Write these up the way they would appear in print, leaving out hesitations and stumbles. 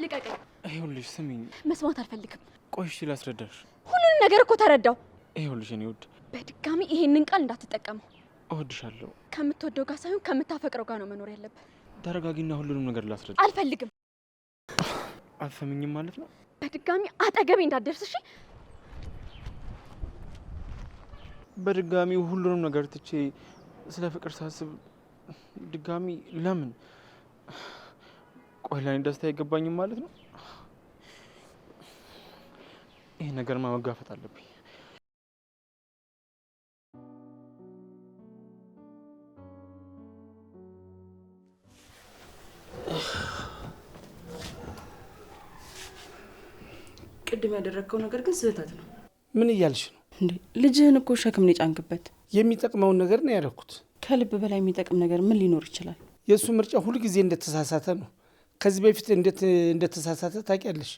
ልቀቀኝ። ይኸውልሽ ስሚኝ። መስማት አልፈልግም። ቆይሽ ላስረዳሽ። ሁሉንም ነገር እኮ ተረዳው። ይኸውልሽ እኔ ውድ በድጋሚ ይሄንን ቃል እንዳትጠቀመው። እወድሻለሁ። ከምትወደው ጋር ሳይሆን ከምታፈቅረው ጋር ነው መኖር ያለብህ። ተረጋጊና ሁሉንም ነገር ላስረዳ። አልፈልግም። አልሰምኝም ማለት ነው? በድጋሚ አጠገቤ እንዳትደርስ እሺ? በድጋሚ ሁሉንም ነገር ትቼ ስለ ፍቅር ሳስብ ድጋሚ ለምን? ቆይ ለኔ ደስታ አይገባኝም ማለት ነው? ይሄ ነገርማ መጋፈጥ አለብኝ። ቅድም ያደረግከው ነገር ግን ስህተት ነው። ምን እያልሽ ነው እንዴ? ልጅህን እኮ ሸክም ነው የጫንክበት። የሚጠቅመውን ነገር ነው ያደረኩት። ከልብ በላይ የሚጠቅም ነገር ምን ሊኖር ይችላል? የእሱ ምርጫ ሁሉ ጊዜ እንደተሳሳተ ነው። ከዚህ በፊት እንደተሳሳተ ታውቂያለሽ።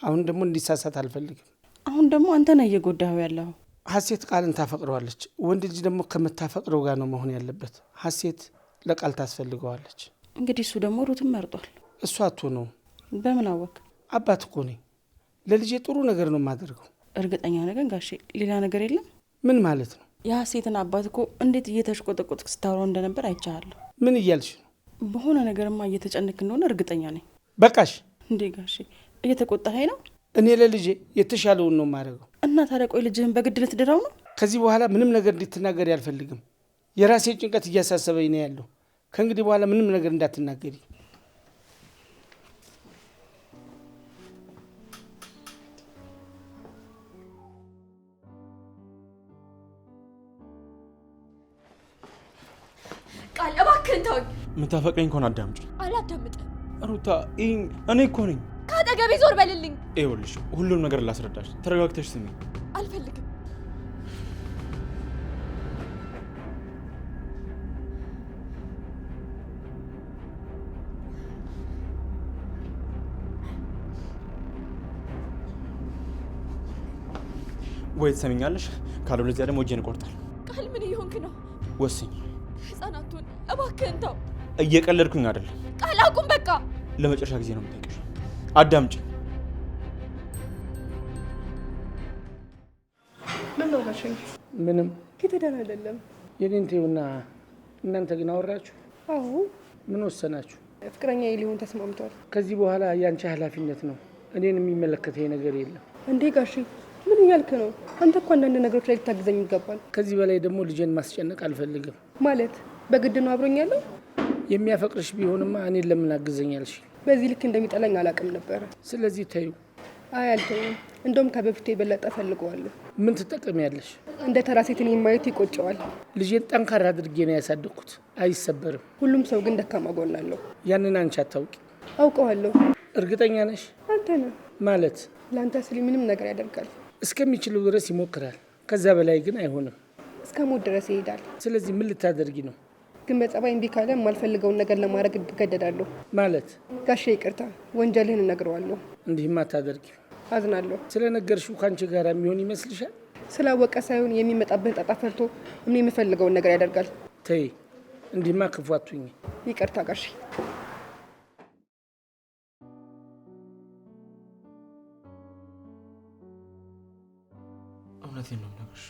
አሁን ደግሞ እንዲሳሳት አልፈልግም። አሁን ደግሞ አንተ ነህ እየጎዳኸው ያለው። ሀሴት ቃልን ታፈቅረዋለች። ወንድ ልጅ ደግሞ ከምታፈቅረው ጋር ነው መሆን ያለበት። ሀሴት ለቃል ታስፈልገዋለች። እንግዲህ እሱ ደግሞ ሩትን መርጧል። እሷ አትሆነውም። በምን አወቅ? አባት እኮ ነኝ። ለልጄ ጥሩ ነገር ነው የማደርገው። እርግጠኛ ነገር ጋሼ? ሌላ ነገር የለም? ምን ማለት ነው? የሀሴትን አባት እኮ እንዴት እየተሽቆጠቆጥክ ስታወራው እንደነበር አይቻለሁ። ምን እያልሽ ነው? በሆነ ነገርማ እየተጨነክ እንደሆነ እርግጠኛ ነኝ። በቃሽ። እንዴ ጋሼ እየተቆጣኸኝ ነው? እኔ ለልጄ የተሻለውን ነው የማደርገው። እና ታዲያ ቆይ ልጅህን በግድ ልትድረው ነው? ከዚህ በኋላ ምንም ነገር እንድትናገሪ አልፈልግም። የራሴ ጭንቀት እያሳሰበኝ ነው ያለው። ከእንግዲህ በኋላ ምንም ነገር እንዳትናገሪ። ቃል እባክህን ተወኝ። የምታፈቅረኝ ከሆነ አዳምጪ። አላዳምጥም። ሩታ እኔ እኮ ነኝ። ከአጠገቤ ዞር በልልኝ። ይኸውልሽ ሁሉንም ነገር ላስረዳሽ። ተረጋግተሽ ስሚ። አልፈልግም። ወይ ትሰሚኛለሽ? ካልሆነ ደግሞ እጄን እቆርጣለሁ። ቃል ምን እየሆንክ ነው? ወስኝ። ህፃናቱን እባክህን ተው። እየቀለድኩኝ አይደለም። ቃል አቁም በቃ። ለመጨረሻ ጊዜ ነው የምጠይቅሽ። አዳምጪ። ምን ነው ጋሼ? ምንም ከተደረ አይደለም። የኔን ተይውና እናንተ ግን አወራችሁ? አዎ። ምን ወሰናችሁ? ፍቅረኛ ሊሆን ተስማምቷል። ከዚህ በኋላ ያንቺ ኃላፊነት ነው። እኔን የሚመለከተኝ ነገር የለም። እንዴ ጋሼ ምን እያልክ ነው? አንተ እኮ አንዳንድ ነገሮች ላይ ልታግዘኝ ይገባል። ከዚህ በላይ ደግሞ ልጄን ማስጨነቅ አልፈልግም። ማለት በግድ ነው አብሮኝ ያለው? የሚያፈቅርሽ ቢሆንማ እኔን ለምን አግዘኛልሽ? በዚህ ልክ እንደሚጠላኝ አላውቅም ነበረ። ስለዚህ ተይው። አይ አልተውም። እንደውም ከበፊቱ የበለጠ ፈልገዋለሁ። ምን ትጠቀሚያለሽ? እንደ ተራ ሴት እኔን ማየቱ ይቆጨዋል። ልጄን ጠንካራ አድርጌ ነው ያሳደግኩት። አይሰበርም። ሁሉም ሰው ግን ደካማ ጎን አለው። ያንን አንቺ አታውቂ። አውቀዋለሁ። እርግጠኛ ነሽ? አንተ ነህ ማለት ለአንተ ስል ምንም ነገር ያደርጋል። እስከሚችለው ድረስ ይሞክራል። ከዛ በላይ ግን አይሆንም። እስከ ሞት ድረስ ይሄዳል። ስለዚህ ምን ልታደርጊ ነው? ግን በጸባይ እምቢ ካለ የማልፈልገውን ነገር ለማድረግ እገደዳለሁ። ማለት ጋሼ ይቅርታ፣ ወንጀልህን እነግረዋለሁ። እንዲህማ አታደርጊ። አዝናለሁ። ስለነገርሽው ከአንቺ ጋር የሚሆን ይመስልሻል? ስላወቀ ሳይሆን የሚመጣብህን ጣጣ ፈርቶ እኔ የምፈልገውን ነገር ያደርጋል። ተይ፣ እንዲህማ ክፉ አትሁኝ። ይቅርታ ጋሼ። እውነቴን ነው የምነግርሽ።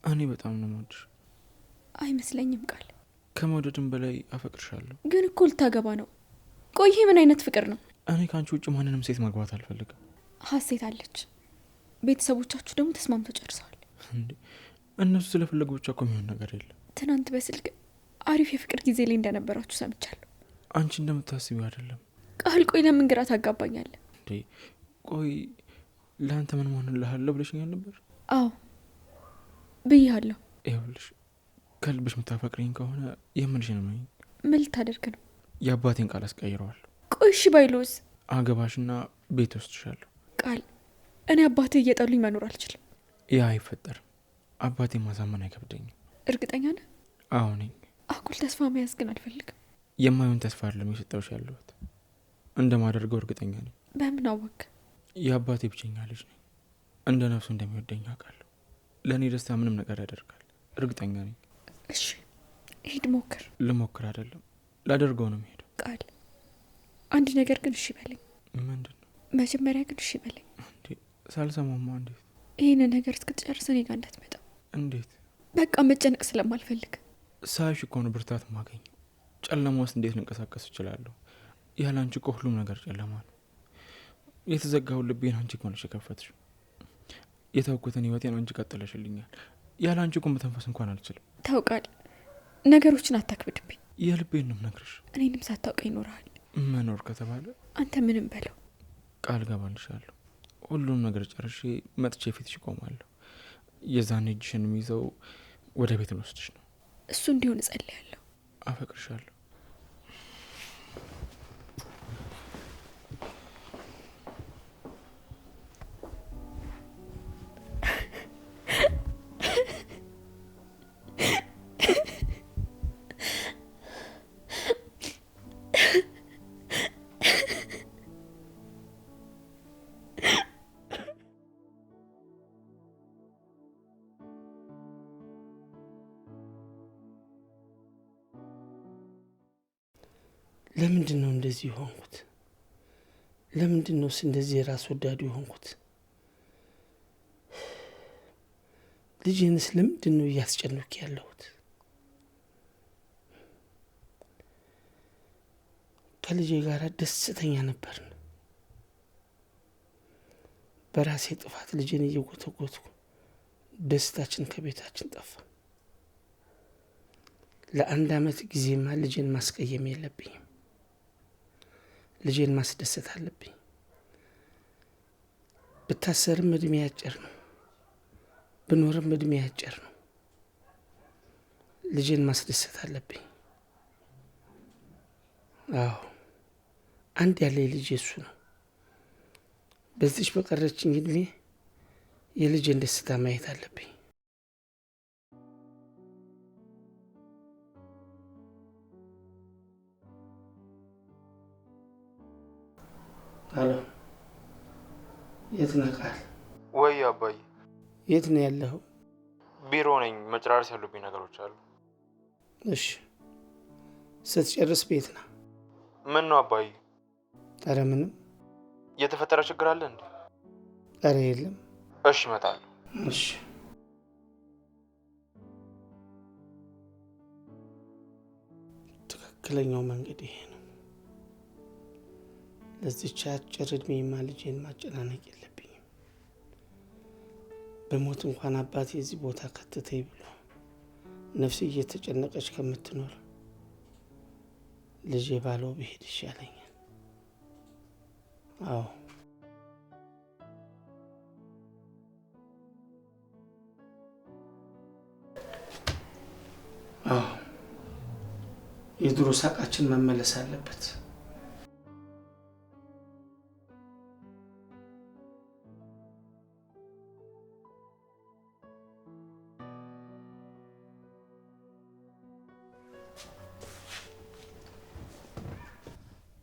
እኔ በጣም ነው የምወድሽ። አይመስለኝም ቃል። ከመውደድም በላይ አፈቅርሻለሁ። ግን እኮ ልታገባ ነው። ቆይ ይሄ ምን አይነት ፍቅር ነው? እኔ ከአንቺ ውጭ ማንንም ሴት ማግባት አልፈልግም። ሀሴት አለች፣ ቤተሰቦቻችሁ ደግሞ ተስማምተው ጨርሰዋል። እንዴ እነሱ ስለፈለጉ ብቻ እኮ የሚሆን ነገር የለም። ትናንት በስልክ አሪፍ የፍቅር ጊዜ ላይ እንደነበራችሁ ሰምቻለሁ። አንቺ እንደምታስቢው አይደለም ቃል። ቆይ ለምን ግራ ታጋባኛለህ? እንዴ ቆይ ለአንተ ምን መሆንልሃለሁ ብለሽኛል ነበር? አዎ ብያለሁ። ይኸውልሽ ከልብሽ የምታፈቅሪኝ ከሆነ የምልሽን ነው። ምን ልታደርግ ነው? የአባቴን ቃል አስቀይረዋለሁ። ቆይ እሺ ባይሎስ? አገባሽና ቤት ወስድሻለሁ። ቃል እኔ አባቴ እየጠሉኝ መኖር አልችልም። ያ አይፈጠርም። አባቴን ማሳመን አይከብደኝም። እርግጠኛ ነህ? አዎ ነኝ። አጉል ተስፋ መያዝ ግን አልፈልግም። የማይሆን ተስፋ አይደለም የሰጠሁሽ ያለሁት። እንደማደርገው እርግጠኛ ነኝ። በምን አወቅ? የአባቴ ብቸኛ ልጅ ነኝ። እንደ ነፍሱ እንደሚወደኝ አውቃለሁ። ለእኔ ደስታ ምንም ነገር ያደርጋል። እርግጠኛ ነኝ። እሺ ሂድ ሞክር። ልሞክር አይደለም ላደርገው ነው የሚሄደው። ቃል አንድ ነገር ግን እሺ በለኝ። ምንድን ነው? መጀመሪያ ግን እሺ በለኝ። እንዴ ሳልሰማማ እንዴት? ይህን ነገር እስክትጨርስ እኔ ጋር እንዳትመጣ። እንዴት? በቃ መጨነቅ ስለማልፈልግ። ሳይሽ እኮ ነው ብርታት ማገኝ። ጨለማ ውስጥ እንዴት ልንቀሳቀስ እችላለሁ? ያለ አንቺ እኮ ሁሉም ነገር ጨለማ ነው። የተዘጋውን ልቤን አንቺ እኮ ነሽ የከፈትሽው። የተውኩትን ህይወቴን አንቺ ቀጥለሽልኛል። ያለ አንቺ እኮ መተንፈስ እንኳን አልችልም። ታውቃለህ፣ ነገሮችን አታክብድብኝ። የልቤን ነው የምነግርሽ። እኔንም ሳታውቀኝ ይኖርሃል። መኖር ከተባለ አንተ ምንም በለው። ቃል ገባልሻለሁ። ሁሉም ነገር ጨርሼ መጥቼ ፊትሽ እቆማለሁ። የዛኔ እጅሽን የሚይዘው ወደ ቤት ልወስድሽ ነው። እሱ እንዲሆን እጸልያለሁ። አፈቅርሻለሁ። ለምንድን ነው እንደዚህ የሆንኩት? ለምንድን ነው እንደዚህ የራስ ወዳዱ የሆንኩት? ልጄንስ ለምንድን ነው እያስጨነኩ ያለሁት? ከልጄ ጋር ደስተኛ ነበርን። በራሴ ጥፋት ልጄን እየጎተጎትኩ ደስታችን ከቤታችን ጠፋ። ለአንድ አመት ጊዜማ ልጄን ማስቀየም የለብኝም። ልጄን ማስደሰት አለብኝ። ብታሰርም እድሜ አጭር ነው፣ ብኖርም እድሜ አጭር ነው። ልጄን ማስደሰት አለብኝ። አዎ አንድ ያለ ልጄ እሱ ነው። በዚች በቀረችኝ እድሜ የልጄን ደስታ ማየት አለብኝ። አሎ፣ የት ነህ ቃል? ወይ አባዬ። የት ነው ያለኸው? ቢሮ ነኝ። መጨራረስ ያሉብኝ ነገሮች አሉ። እሺ፣ ስትጨርስ ቤት ና። ምን ነው አባዬ? ኧረ ምንም። የተፈጠረ ችግር አለ እንዴ? ኧረ የለም። እሺ እመጣለሁ። እሺ። ትክክለኛው መንገድ ይሄ ነው። ለዚች አጭር እድሜማ ልጄን ማጨናነቅ የለብኝም። በሞት እንኳን አባቴ እዚህ ቦታ ከተተኝ ብሎ ነፍሴ እየተጨነቀች ከምትኖር ልጄ ባለው ብሄድ ይሻለኛል። አዎ አዎ፣ የድሮ ሳቃችን መመለስ አለበት።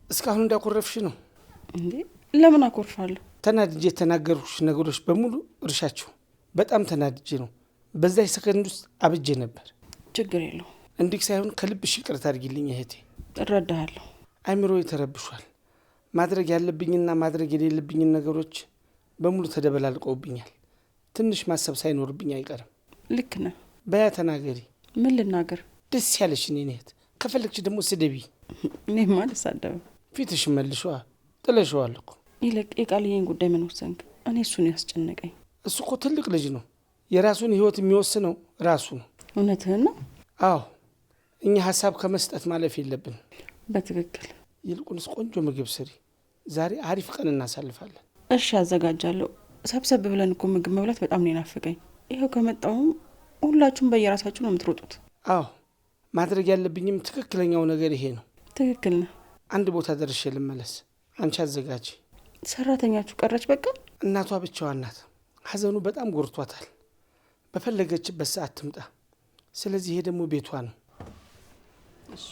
እስካሁን እንዳኮረፍሽ ነው እንዴ? ለምን አኮርፋለሁ? ተናድጄ የተናገሩሽ ነገሮች በሙሉ እርሻቸው። በጣም ተናድጄ ነው። በዛች ሰከንድ ውስጥ አብጄ ነበር። ችግር የለው። እንዲህ ሳይሆን ከልብሽ ይቅርታ አድርጊልኝ እህቴ። እረዳሃለሁ። አይምሮ ተረብሿል። ማድረግ ያለብኝና ማድረግ የሌለብኝን ነገሮች በሙሉ ተደበላልቀውብኛል። ትንሽ ማሰብ ሳይኖርብኝ አይቀርም። ልክ ነህ። በያ ተናገሪ። ምን ልናገር? ደስ ያለሽ እኔን እህት። ከፈለግሽ ደግሞ ስደቢ። እኔማ አልሳደብም። ፊትሽ መልሸዋ። ጥለሸዋል እኮ። ይልቅ የቃልዬን ጉዳይ ምን ወሰንክ? እኔ እሱን ያስጨነቀኝ። እሱ እኮ ትልቅ ልጅ ነው። የራሱን ህይወት የሚወስነው ራሱ ነው። እውነትህን ነው? አዎ፣ እኛ ሀሳብ ከመስጠት ማለፍ የለብን። በትክክል። ይልቁንስ ቆንጆ ምግብ ስሪ። ዛሬ አሪፍ ቀን እናሳልፋለን። እሺ፣ አዘጋጃለሁ። ሰብሰብ ብለን እኮ ምግብ መብላት በጣም ነው የናፈቀኝ። ይኸው ከመጣሁም ሁላችሁም በየራሳችሁ ነው የምትሮጡት። አዎ፣ ማድረግ ያለብኝም ትክክለኛው ነገር ይሄ ነው። ትክክል ነህ። አንድ ቦታ ደርሼ ልመለስ። አንቺ አዘጋጂ። ሰራተኛችሁ ቀረች በቃ? እናቷ ብቻዋን ናት። ሀዘኑ በጣም ጎርቷታል። በፈለገችበት ሰዓት ትምጣ። ስለዚህ ይሄ ደግሞ ቤቷ ነው። እሺ።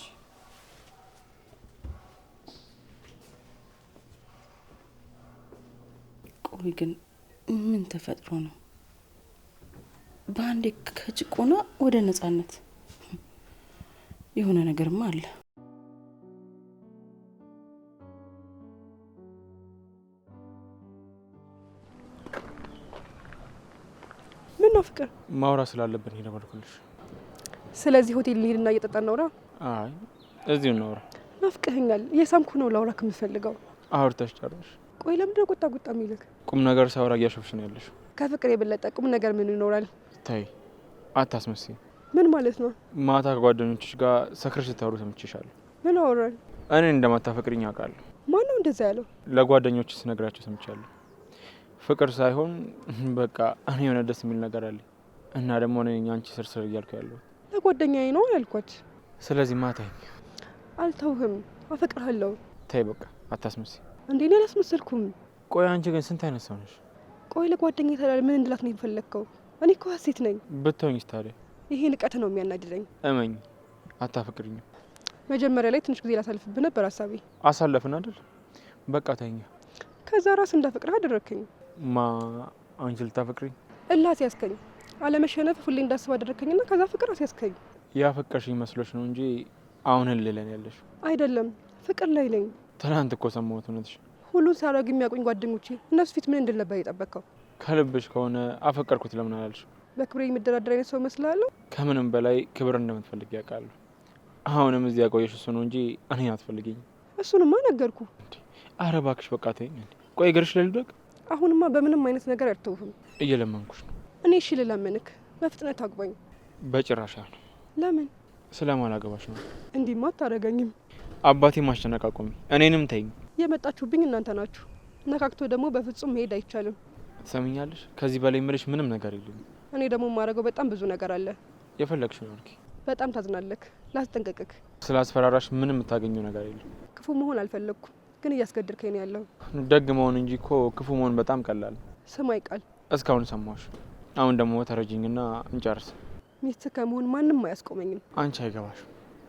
ቆይ ግን ምን ተፈጥሮ ነው በአንዴ ከጭቆና ወደ ነጻነት? የሆነ ነገርማ አለ። ነው ፍቅር? ማውራት ስላለብን ይደወልኩልሽ። ስለዚህ ሆቴል ልሄድና እየጠጣን እናውራ? አይ እዚሁ እናውራ። ናፍቀኸኛል። እየሳምኩ ነው ላውራክ የምፈልገው። አውርተሽ ጨርሽ። ቆይ ለምንድነው ቁጣ ቁጣ የሚልክ? ቁም ነገር ሳውራ እያሾፍሽ ነው ያለሽ። ከፍቅር የበለጠ ቁም ነገር ምን ይኖራል? ተይ አታስመስይ። ምን ማለት ነው? ማታ ከጓደኞችሽ ጋር ሰክረሽ ስታወሩ ሰምቼሻለሁ። ምን አወራን? እኔ እንደማታፈቅሪኝ አውቃለሁ። ማን ነው እንደዛ ያለው? ለጓደኞችሽ ስነግራቸው ሰምቻለሁ። ፍቅር ሳይሆን በቃ እኔ የሆነ ደስ የሚል ነገር አለ እና ደግሞ እኔ አንቺ ስርስር እያልኩ ያለሁ ለጓደኛዬ ነው ያልኳት። ስለዚህ ማታ አልተውህም፣ አፈቅርሃለሁ። ተይ በቃ አታስመስይ። እንዴ እኔ አላስመሰልኩም። ቆይ አንቺ ግን ስንት አይነት ሰው ነሽ? ቆይ ለጓደኛዬ ታዲያ ምን እንድላት ነው የፈለግከው? እኔ እኮ ሀሴት ነኝ። ብትሆኝስ ታዲያ? ይሄ ንቀት ነው የሚያናድደኝ። እመኝ አታፈቅሪኝም። መጀመሪያ ላይ ትንሽ ጊዜ ላሳልፍብህ ነበር ሀሳቤ። አሳለፍን አይደል? በቃ ተኛ። ከዛ ራስ እንዳፈቅርህ አደረግከኝ። አንቺ ልታፈቅሪኝ? እላ አስያዝከኝ። አለመሸነፍ ሁሌ እንዳስብ አደረግከኝና ከዛ ፍቅር አስያዝከኝ። ያፈቀርሽኝ መስሎሽ ነው እንጂ አሁን ልለን ያለሽ አይደለም። ፍቅር ላይ ነኝ። ትናንት እኮ ሰማሁት። እውነትሽ? ሁሉን ሳረግ የሚያውቁኝ ጓደኞቼ እነሱ ፊት ምን እንድል ነበር የጠበቅከው? ከልብሽ ከሆነ አፈቀርኩት ለምን አላልሽ? በክብሬ የምደራደር አይነት ሰው መስላለሁ? ከምንም በላይ ክብር እንደምትፈልግ ያውቃለሁ። አሁንም እዚህ ያቆየሽ እሱ ነው እንጂ እኔ አትፈልጊኝ። እሱንማ ነገርኩ። አረ እባክሽ በቃ ተይኝ። ቆይ እግርሽ ላይ ልውደቅ? አሁንማ በምንም አይነት ነገር አልተውህም። እየለመንኩሽ ነው። እኔ እሺ ልለምንክ፣ በፍጥነት አግባኝ። በጭራሽ ነው። ለምን? ስለማላገባሽ ነው። እንዲህማ አታደርገኝም። አባቴ ማስጨነቅ አቁሚ፣ እኔንም ተይኝ። የመጣችሁብኝ እናንተ ናችሁ። ነካክቶ ደግሞ በፍጹም መሄድ አይቻልም። ትሰሚኛለሽ? ከዚህ በላይ ምልሽ ምንም ነገር የለም። እኔ ደግሞ የማደርገው በጣም ብዙ ነገር አለ። የፈለግሽውን አድርጊ። በጣም ታዝናለክ። ላስጠንቀቅክ። ስላስፈራራሽ ምንም የምታገኘው ነገር የለም። ክፉ መሆን አልፈለግኩም፣ ግን እያስገድርከኝ ነው ያለው። ደግ መሆን እንጂ እኮ ክፉ መሆን በጣም ቀላል። ስማይ ቃል፣ እስካሁን ሰማሽ። አሁን ደግሞ ተረጅኝና እንጨርስ። ሚስት ከመሆን ማንም አያስቆመኝም። አንቺ አይገባሽ።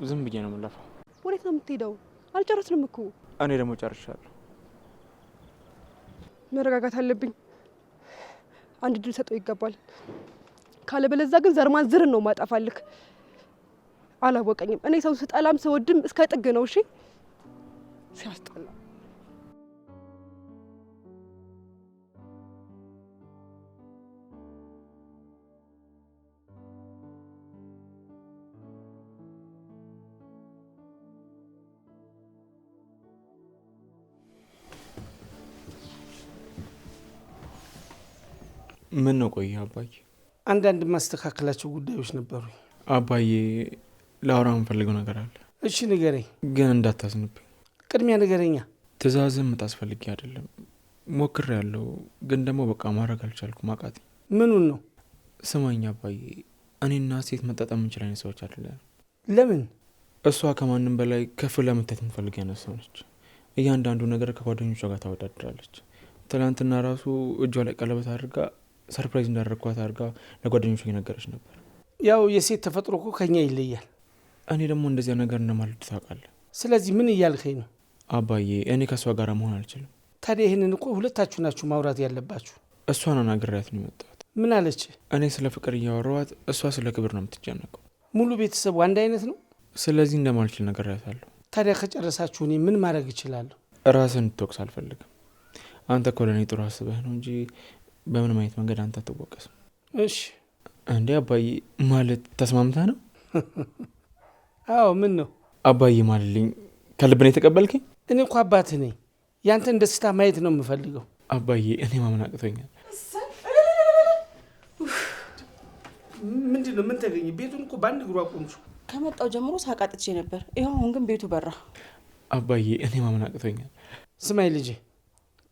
ዝም ብዬ ነው የምለፋው። ወዴት ነው የምትሄደው? አልጨረስንም እኮ። እኔ ደግሞ ጨርሻለሁ። መረጋጋት አለብኝ። አንድ ድል ሰጠው ይገባል። ካለበለዚያ ግን ዘርማን ዝርን ነው ማጠፋልክ። አላወቀኝም። እኔ ሰው ስጠላም ስወድም እስከ ጥግ ነው። እሺ ሲያስጠላ። ምን ነው? ቆይ አባዬ፣ አንዳንድ ማስተካከላቸው ጉዳዮች ነበሩ። አባዬ ላውራ የምፈልገው ነገር አለ። እሺ ንገረኝ። ግን እንዳታዝንብኝ። ቅድሚያ ንገረኛ። ትእዛዝም ምታስፈልጊ አይደለም። ሞክር ያለው ግን ደግሞ በቃ ማድረግ አልቻልኩም። አቃተኝ። ምኑን ነው? ስማኝ አባዬ፣ እኔና ሴት መጣጣም የምንችል አይነት ሰዎች አይደለም። ለምን? እሷ ከማንም በላይ ከፍ ለመታየት የምትፈልግ አይነት ሰው ነች። እያንዳንዱ ነገር ከጓደኞቿ ጋር ታወዳድራለች። ትናንትና ራሱ እጇ ላይ ቀለበት አድርጋ ሰርፕራይዝ እንዳደረግኳት አድርጋ ለጓደኞቿ እየነገረች ነበር። ያው የሴት ተፈጥሮ እኮ ከኛ ይለያል። እኔ ደግሞ እንደዚያ ነገር እንደማልወድ ታውቃለህ። ስለዚህ ምን እያልከኝ ነው? አባዬ እኔ ከእሷ ጋር መሆን አልችልም። ታዲያ ይህንን እኮ ሁለታችሁ ናችሁ ማውራት ያለባችሁ። እሷን አናግሬያት ነው የመጣሁት። ምን አለች? እኔ ስለ ፍቅር እያወራኋት እሷ ስለ ክብር ነው የምትጨነቀው። ሙሉ ቤተሰቡ አንድ አይነት ነው። ስለዚህ እንደማልችል ነግሬያታለሁ። ታዲያ ከጨረሳችሁ እኔ ምን ማድረግ እችላለሁ? ራስን እንድትወቅስ አልፈልግም። አንተ እኮ ለእኔ ጥሩ አስበህ ነው እንጂ በምንም አይነት መንገድ አንተ አትወቀስም። እሺ እንዴ አባዬ፣ ማለት ተስማምተህ ነው? አዎ። ምን ነው አባዬ? ማልልኝ ከልብ ነው የተቀበልከኝ? እኔ እኮ አባትህ ነኝ። ያንተን ደስታ ማየት ነው የምፈልገው። አባዬ እኔ ማመን አቅቶኛል። ምንድን ነው? ምን ተገኘ? ቤቱን እኮ በአንድ እግሩ አቆምሽው። ከመጣው ጀምሮ ሳቃጥቼ ነበር። ይኸው አሁን ግን ቤቱ በራ። አባዬ እኔ ማመን አቅቶኛል። ስማይ ልጄ፣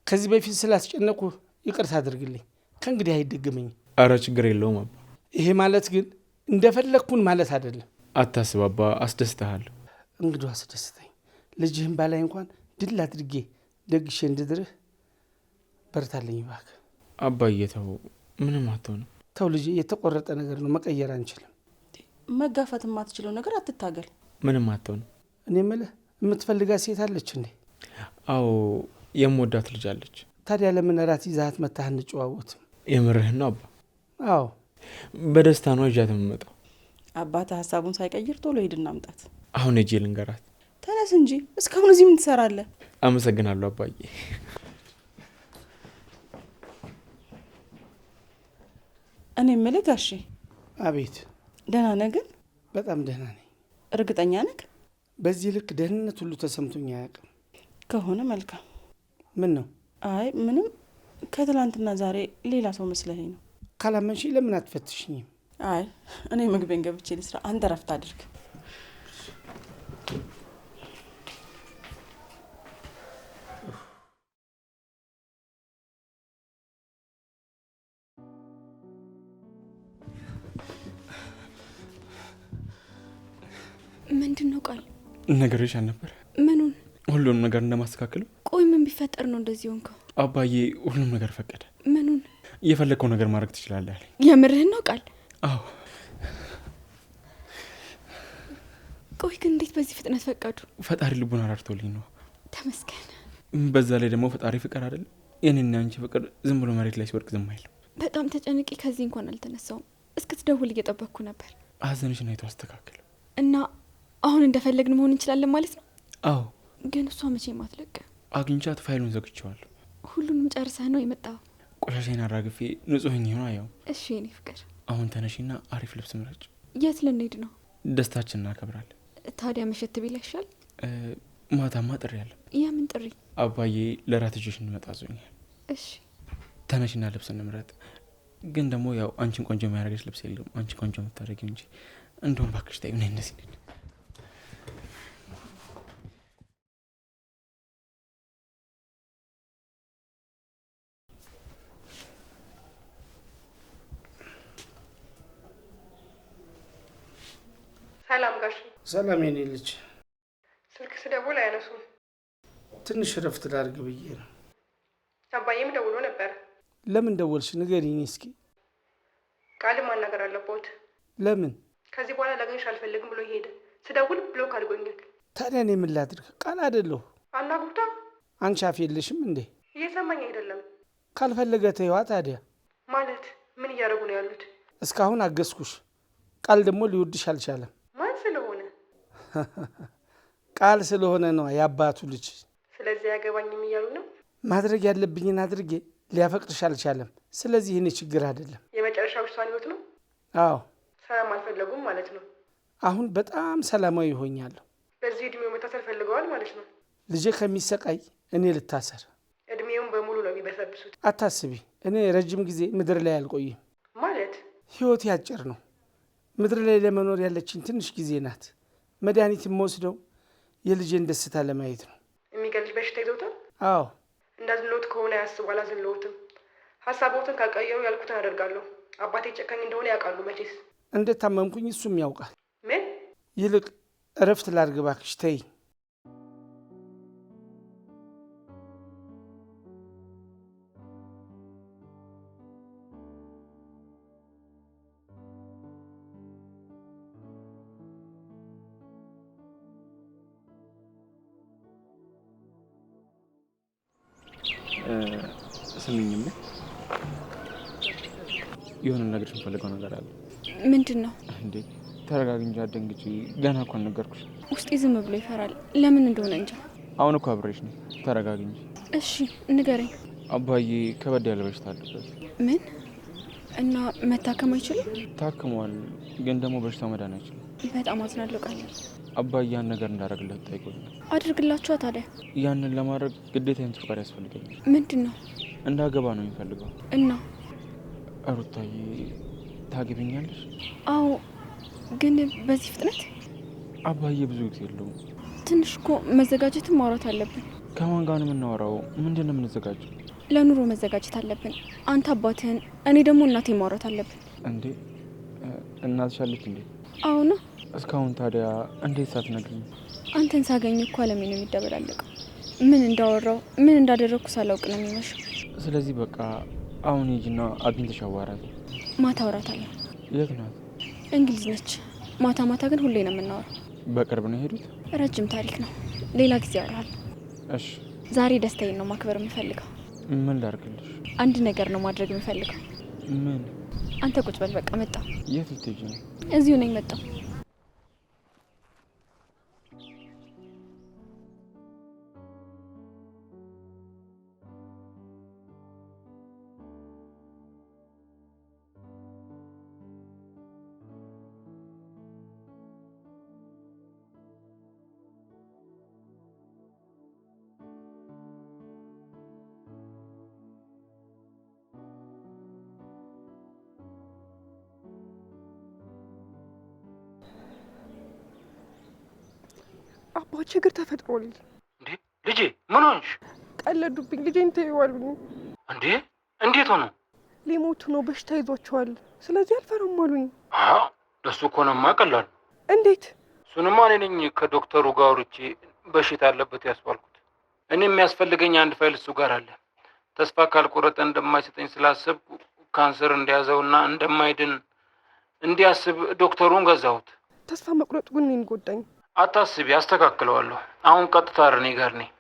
ከዚህ በፊት ስላስጨነቁ ይቅርታ አድርግልኝ። ከእንግዲህ አይደገመኝም። አረ ችግር የለውም አባ። ይሄ ማለት ግን እንደፈለግኩን ማለት አይደለም። አታስብ አባ፣ አስደስተሃለሁ። እንግዲህ አስደስተኝ። ልጅህን ባላይ እንኳን ድል አድርጌ ደግሼ እንድድርህ በርታለኝ እባክህ። አባዬ ተው፣ ምንም አትሆንም። ተው ልጄ፣ የተቆረጠ ነገር ነው፣ መቀየር አንችልም። መጋፈት የማትችለው ነገር አትታገል። ምንም አትሆንም። እኔ የምልህ የምትፈልጋት ሴት አለች እንዴ? አዎ የምወዳት ልጅ አለች። ታዲያ ለምን እራት ይዛት መታህ እንጨዋወትም? የምርህን ነው አባ? አዎ በደስታ ነው እጃት የምመጣው። አባትህ ሀሳቡን ሳይቀይር ቶሎ ሂድና አምጣት። አሁን እጄ ልንገራት። ተነስ እንጂ እስካሁን እዚህ ምን ትሰራለህ? አመሰግናለሁ አባዬ። እኔ የምልህ ጋሼ። አቤት። ደህና ነህ ግን? በጣም ደህና ነኝ። እርግጠኛ ነህ? በዚህ ልክ ደህንነት ሁሉ ተሰምቶኝ አያውቅም። ከሆነ መልካም። ምን ነው? አይ ምንም፣ ከትላንትና ዛሬ ሌላ ሰው መስለኸኝ ነው። ካላመንሽ ለምን አትፈትሽኝም? አይ እኔ ምግቤን ገብቼ ልስራ፣ አንተ ረፍት አድርግ። ምንድን ነው ቃል? ነገርሽ አልነበር? ምኑን? ሁሉንም ነገር እንደማስተካከለው። ቆይ ምን ቢፈጠር ነው እንደዚህ ሆንከው? አባዬ ሁሉም ነገር ፈቀደ። ምኑን? እየፈለግከው ነገር ማድረግ ትችላለህ አለኝ። የምርህን ነው ቃል? አዎ። ቆይ ግን እንዴት በዚህ ፍጥነት ፈቀዱ? ፈጣሪ ልቡን አራርቶልኝ ነው። ተመስገን። በዛ ላይ ደግሞ ፈጣሪ ፍቅር አይደለም? የኔና አንቺ ፍቅር ዝም ብሎ መሬት ላይ ሲወድቅ ዝም አይልም። በጣም ተጨንቄ ከዚህ እንኳን አልተነሳውም። እስክትደውል እየጠበቅኩ ነበር። ሀዘንሽን አይቶ አስተካከል እና አሁን እንደፈለግን መሆን እንችላለን ማለት ነው? አዎ። ግን እሷ መቼም አትለቅም። አግኝቻት ፋይሉን ዘግቼዋለሁ። ሁሉንም ጨርሰህ ነው የመጣው? ቆሻሻዬን አራግፌ ንጹህኝ ሆነ አየው። እሺ የኔ ፍቅር፣ አሁን ተነሺና አሪፍ ልብስ ምረጭ። የት ልንሄድ ነው? ደስታችን እናከብራለን። ታዲያ መሸት ቢል ይሻል። ማታማ ጥሪ አለ። የምን ጥሪ? አባዬ ለራት ይዤሽ እንመጣ ዞኛል። እሺ ተነሺና ልብስ እንምረጥ። ግን ደግሞ ያው አንቺን ቆንጆ የሚያደርግሽ ልብስ የለም። አንቺ ቆንጆ የምታደርጊው እንጂ እንደውም ባክሽ ታዩ ነ እነዚህ ሰላም ጋሽ። ሰላም የኔ ልጅ። ስልክ ስደውል አያነሱም። ትንሽ ረፍት ላድርግ ብዬ ነው። አባዬም ደውሎ ነበር። ለምን ደወልሽ? ንገሪኝ እስኪ። ቃልም ማናገር አለበት። ለምን? ከዚህ በኋላ ላገኝሽ አልፈልግም ብሎ ሄደ። ስደውል ብሎክ አድርጎኛል። ታዲያ እኔ ምን ላድርግ? ቃል አይደለሁ። አናጉርታ። አንቺ አፍ የለሽም እንዴ? እየሰማኝ አይደለም። ካልፈለገ ተይዋ ታዲያ። ማለት ምን እያደረጉ ነው ያሉት? እስካሁን አገዝኩሽ። ቃል ደግሞ ሊወድሽ አልቻለም። ማን ስለሆነ? ቃል ስለሆነ ነው የአባቱ ልጅ። ስለዚህ አያገባኝም እያሉ ነው። ማድረግ ያለብኝን አድርጌ ሊያፈቅርሽ አልቻለም። ስለዚህ እኔ ችግር አይደለም። የመጨረሻ ውሳኔዎት ነው? አዎ። ሰላም አልፈለጉም ማለት ነው። አሁን በጣም ሰላማዊ ይሆኛለሁ። በዚህ እድሜው መታሰር ፈልገዋል ማለት ነው። ልጄ ከሚሰቃይ እኔ ልታሰር። እድሜውን በሙሉ ነው የሚበሰብሱት። አታስቢ፣ እኔ ረጅም ጊዜ ምድር ላይ አልቆይም። ማለት ህይወት ያጭር ነው። ምድር ላይ ለመኖር ያለችኝ ትንሽ ጊዜ ናት። መድኃኒት የምወስደው የልጄን ደስታ ለማየት ነው። የሚገልጽ በሽታ ይዘውታል? አዎ። እንዳዝንሎት ከሆነ ያስቡ። አላዝንሎትም። ሀሳቦትን ካቀየሩ ያልኩትን አደርጋለሁ። አባቴ ጨካኝ እንደሆነ ያውቃሉ መቼስ። እንደታመምኩኝ እሱም ያውቃል። ምን? ይልቅ እረፍት ላድርግ እባክሽ ተይ። ስሚኝም የሆነ ነገር የምፈልገው ነገር አለ። ምንድን ነው? እንዴ ተረጋጊ እንጂ አትደንግጪ። ገና እኮ አልነገርኩሽ። ውስጤ ዝም ብሎ ይፈራል። ለምን እንደሆነ እንጃ። አሁን እኮ አብሬሽ ነው። ተረጋጊ እንጂ። እሺ ንገረኝ። አባዬ ከበድ ያለ በሽታ አለበት። ምን? እና መታከም አይችልም? ታክሟል፣ ግን ደግሞ በሽታው መዳን አይችልም። በጣም አዝናለሁ ቃል። አባዬ ያን ነገር እንዳደረግለት ጠይቆኛል። አድርግላችኋ ታዲያ። ያንን ለማድረግ ግዴታ የእንትን ፍቃድ ያስፈልገኛል። ምንድን ነው? እንዳገባ ነው የሚፈልገው። እና ሩታዬ ታገቢኛለሽ? አዎ፣ ግን በዚህ ፍጥነት? አባዬ ብዙ ጊዜ የለውም። ትንሽ እኮ መዘጋጀትም ማውራት አለብን። ከማን ጋር ነው የምናወራው? ምንድን ነው የምንዘጋጀው? ለኑሮ መዘጋጀት አለብን። አንተ አባትህን፣ እኔ ደግሞ እናቴን ማውራት አለብን። እንዴ እናትሽ አለች እንዴ? አዎና። እስካሁን ታዲያ እንዴት ሳትነግሪኝ? አንተን ሳገኝ እኮ አለሜ ነው የሚደበላለቀው። ምን እንዳወራው ምን እንዳደረግኩ ሳላውቅ ነው የሚመሸው። ስለዚህ በቃ አሁን ሂጂና አግኝተሽ አዋራት። ማታ አውራታለሁ። የት ናት? እንግሊዝ ነች። ማታ ማታ ግን ሁሌ ነው የምናወራው። በቅርብ ነው የሄዱት? ረጅም ታሪክ ነው። ሌላ ጊዜ ያወራል። እሺ። ዛሬ ደስታዬን ነው ማክበር የምፈልገው። ምን ላድርግልሽ? አንድ ነገር ነው ማድረግ የምፈልገው። ምን? አንተ ቁጭ በል በቃ። መጣሁ። የት ልትሄጂ ነው? እዚሁ ነኝ። መጣሁ። አባ ችግር ተፈጥሯል። እንዴ ልጄ ምን ሆንሽ? ቀለዱብኝ። ልጄን ተይዋሉኝ። እንዴ እንዴት ሆነ? ሊሞቱ ነው፣ በሽታ ይዟቸዋል። ስለዚህ አልፈራም አሉኝ። ለሱ ከሆነማ ቀላል። እንዴት? እሱንማ እኔ ነኝ ከዶክተሩ ጋር አውርቼ በሽታ አለበት ያስባልኩት። እኔ የሚያስፈልገኝ አንድ ፋይል እሱ ጋር አለ። ተስፋ ካልቆረጠ እንደማይሰጠኝ ስላሰብኩ ካንሰር እንደያዘውና እንደማይድን እንዲያስብ ዶክተሩን ገዛሁት። ተስፋ መቁረጡ ግን እኔን ጎዳኝ። አታስቢ፣ አስተካክለዋለሁ። አሁን ቀጥታ እኔ ጋር ነኝ።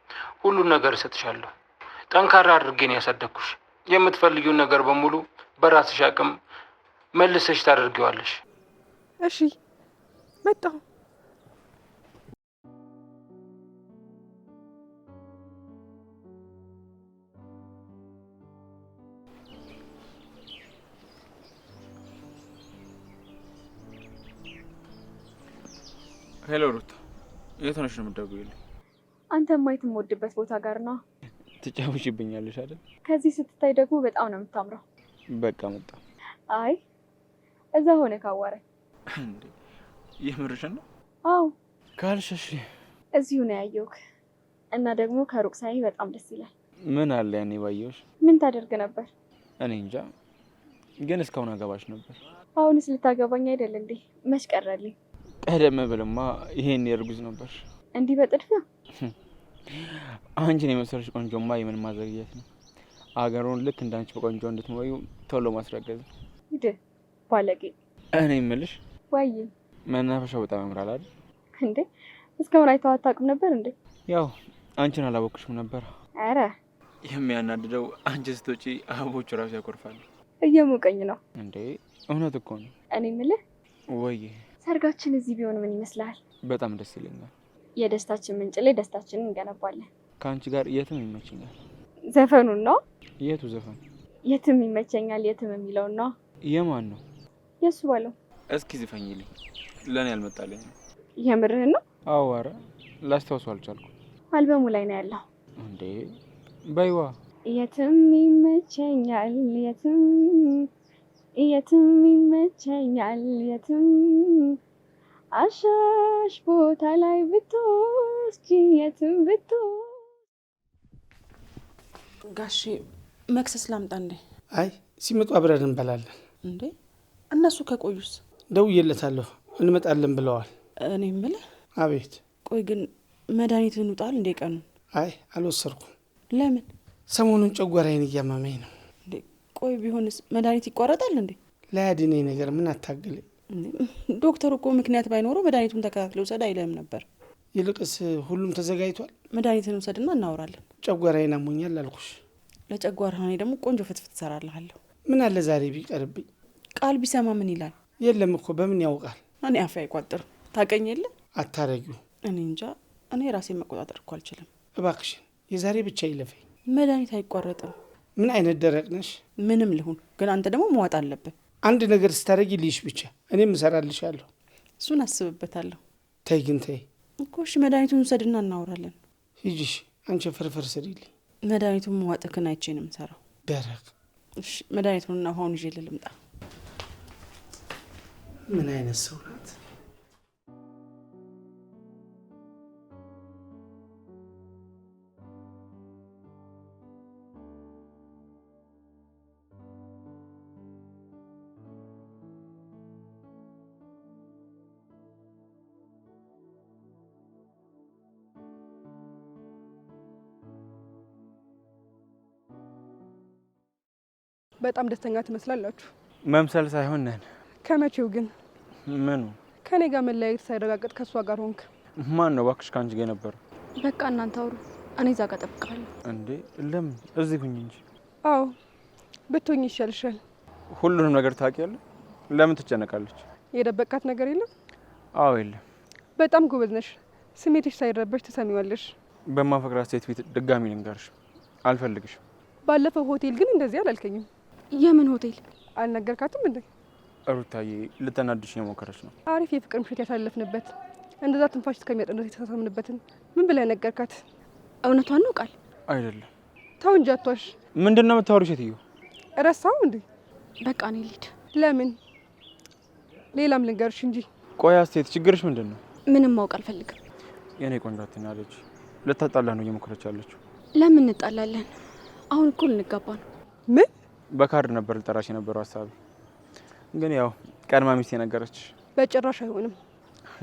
ሁሉን ነገር እሰጥሻለሁ። ጠንካራ አድርጌ ነው ያሳደግኩሽ። የምትፈልጊውን ነገር በሙሉ በራስሽ አቅም መልሰሽ ታደርጊዋለሽ። እሺ መጣሁ። ሄሎ ሩታ፣ የት ሆነሽ ነው የምትደውይልኝ? አንተ ማየት የምወድበት ቦታ ጋር ነው። ትጫወቺብኛለሽ አይደል? ከዚህ ስትታይ ደግሞ በጣም ነው የምታምረው። በቃ መጣ። አይ እዛ ሆነ ካዋረ እንዴ የምርሽን ነው? አዎ ካልሽሽ እዚሁ ነው ያየሁህ እና ደግሞ ከሩቅ ሳይ በጣም ደስ ይላል። ምን አለ ያኔ ባየሁሽ። ምን ታደርግ ነበር? እኔ እንጃ፣ ግን እስካሁን አገባሽ ነበር። አሁንስ ልታገባኝ አይደል እንዴ? መች ቀረልኝ። ቀደም ብልማ ይሄን የእርጉዝ ነበር። እንዲህ በጥድፊያ አንቺን የመሰለሽ ቆንጆማ የምን ማዘግየት ነው? አገሩን ልክ እንዳንቺ በቆንጆ እንድትሞዩ ቶሎ ማስረገዝ ነው። ሂድ ባለጌ። እኔ የምልሽ ወይ መናፈሻው በጣም ያምራል አይደል? እንዴ እስካሁን አይተኸው አታውቅም ነበር እንዴ? ያው አንቺን አላወቅሽም ነበር። አረ የሚያናድደው አንቺ ስትወጪ አበቦቹ ራሱ ያኮርፋሉ። እየሞቀኝ ነው እንዴ። እውነት እኮ ነው። እኔ የምልህ ወይ ሰርጋችን እዚህ ቢሆን ምን ይመስላል? በጣም ደስ ይለኛል። የደስታችን ምንጭ ላይ ደስታችንን እንገነባለን። ከአንቺ ጋር የትም ይመቸኛል። ዘፈኑን ነው? የቱ ዘፈን? የትም ይመቸኛል የትም የሚለው ነው። የማን ነው? የሱ ባለው። እስኪ ዝፈኝልኝ። ለእኔ ያልመጣልኝ። የምርህን ነው? አዎ። ኧረ ላስታውሱ አልቻልኩም። አልበሙ ላይ ነው ያለው። እንዴ በይዋ። የትም ይመቸኛል የትም ይመቸኛል የትም አሻሽ ቦታ ላይ ብትወስጂ የትም ብትወስጂ። ጋሼ መክሰስ ላምጣ እንዴ? አይ ሲመጡ አብረን እንበላለን። እንዴ እነሱ ከቆዩስ? ደውዬለታለሁ እንመጣለን ብለዋል። እኔ የምልህ። አቤት። ቆይ ግን መድኃኒትን ውጣል እንዴ ቀኑ? አይ አልወሰድኩም። ለምን? ሰሞኑን ጨጓራዬን እያመመኝ ነው። እንዴ ቆይ ቢሆንስ መድኃኒት ይቋረጣል እንዴ? ላያድነኝ ነገር ምን አታገለኝ። ዶክተሩ እኮ ምክንያት ባይኖረው መድኃኒቱን ተከታትሎ ውሰድ አይልም ነበር? ይልቅስ ሁሉም ተዘጋጅቷል። መድኃኒትን ውሰድና እናወራለን። ጨጓራዬን አሞኛል አልኩሽ። ለጨጓራ እኔ ደግሞ ቆንጆ ፍትፍት እሰራልሃለሁ። ምን አለ ዛሬ ቢቀርብኝ። ቃል ቢሰማ ምን ይላል? የለም እኮ በምን ያውቃል? እኔ አፌ አይቋጥርም። ታውቀኝ የለ? አታረጊው። እኔ እንጃ። እኔ ራሴን መቆጣጠር እኮ አልችልም። እባክሽን የዛሬ ብቻ ይለፈኝ። መድኃኒት አይቋረጥም። ምን አይነት ደረቅ ነሽ? ምንም ልሁን ግን አንተ ደግሞ መዋጥ አለብህ። አንድ ነገር ስታደርጊ ልይሽ ብቻ። እኔም እሰራልሻለሁ። እሱን አስብበታለሁ። ተይ ግን ተይ እኮ። እሺ መድኃኒቱን ውሰድና እናወራለን። ሂጂሽ አንቺ ፍርፍር ስሪልኝ። መድኃኒቱን መዋጥክን አይቼ ነው የምሰራው። ደረቅ። እሺ መድኃኒቱንና ውሃውን ይዤ ልምጣ። ምን አይነት ሰው ናት? በጣም ደስተኛ ትመስላላችሁ። መምሰል ሳይሆን ነን። ከመቼው ግን? ምኑ? ከኔ ጋር መለያየት ሳይረጋገጥ ከሷ ጋር ሆንክ። ማን ነው እባክሽ ከአንቺ ጋር ነበር? በቃ እናንተ አውሩ፣ እኔ እዛ ጋር እጠብቅሃለሁ። እንዴ ለምን? እዚህ ሁኝ እንጂ። አዎ ብትሆኝ ይሻልሻል። ሁሉንም ነገር ታውቂያለሽ። ለምን ትጨነቃለች? የደበቃት ነገር የለም? አዎ የለም። በጣም ጎበዝ ነሽ። ስሜትሽ ሳይረበሽ ትሰሚዋለሽ። በማፈቅራት ሴት ፊት ድጋሚ ልንገርሽ፣ አልፈልግሽም። ባለፈው ሆቴል ግን እንደዚህ አላልከኝም። የምን ሆቴል? አልነገርካትም እንዴ? ሩታዬ ልተናድሽ የሞከረች ነው። አሪፍ የፍቅር ምሽት ያሳለፍንበት እንደዛ ትንፋሽ እስከሚያጠነት የተሳሳምንበትን ምን ብለህ ነገርካት? እውነቷን ነው ቃል? አይደለም። ተው እንጂ አትዋሽ። ምንድን ነው የምታወሪው ሴትዮ? ረሳው እንዴ? በቃ እኔ ልሂድ። ለምን? ሌላም ልንገርሽ እንጂ። ቆይ አስቴት፣ ችግርሽ ምንድን ነው? ምንም ማወቅ አልፈልግም። የኔ ቆንጆ አትናደጂ። ልታጣላ ነው እየሞከረች ያለችው። ለምን እንጣላለን? አሁን እኮ ልንጋባ ነው። ምን? በካርድ ነበር ልጠራሽ የነበረው ሀሳቢ፣ ግን ያው ቀድማ ሚስቴ ነገረች። በጭራሽ አይሆንም።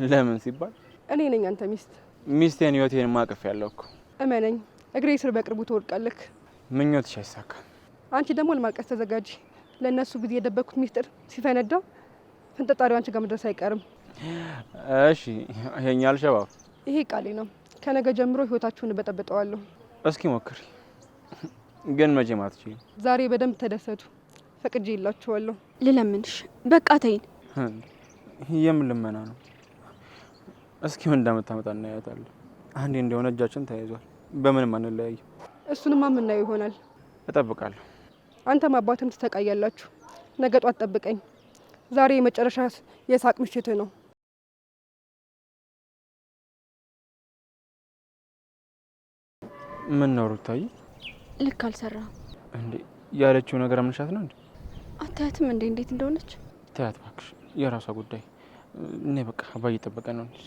ለምን ሲባል እኔ ነኝ አንተ ሚስት። ሚስቴን ህይወቴን ማቀፍ ያለው እኮ እመነኝ፣ እግሬ ስር በቅርቡ ትወድቃለህ። ምኞትሽ አይሳካ። አንቺ ደግሞ ለማልቀስ ተዘጋጂ። ለእነሱ ጊዜ የደበቅኩት ሚስጥር ሲፈነዳ ፍንጠጣሪው አንቺ ጋር መድረስ አይቀርም። እሺ ይሄኛ አልሸባብ። ይሄ ቃሌ ነው። ከነገ ጀምሮ ህይወታችሁን እበጠብጠዋለሁ። እስኪ ሞክሪ፣ ግን መቼ ማትች። ዛሬ በደንብ ተደሰቱ። ፈቅጄ ይላችኋለሁ። ልለምንሽ፣ በቃ ተይን። የምን ልመና ነው? እስኪ ምን እንደምታመጣ እናያታለን። አንዴ እንደሆነ እጃችን ተያይዟል። በምንም አንለያይ። እሱንማ የምናየው ይሆናል። እጠብቃለሁ። አንተም አባትም ትሰቃያላችሁ። ነገ ጧት ጠብቀኝ። ዛሬ የመጨረሻ የሳቅ ምሽት ነው። ምን ነው ሩታዬ? ልክ አልሰራም እንዴ? ያለችው ነገር አምንሻት ነው እንዴ? አታያትም እንዴ እንዴት እንደሆነች? ተያት እባክሽ፣ የራሷ ጉዳይ። እኔ በቃ አባዬ እየጠበቀ ነው እንዴ?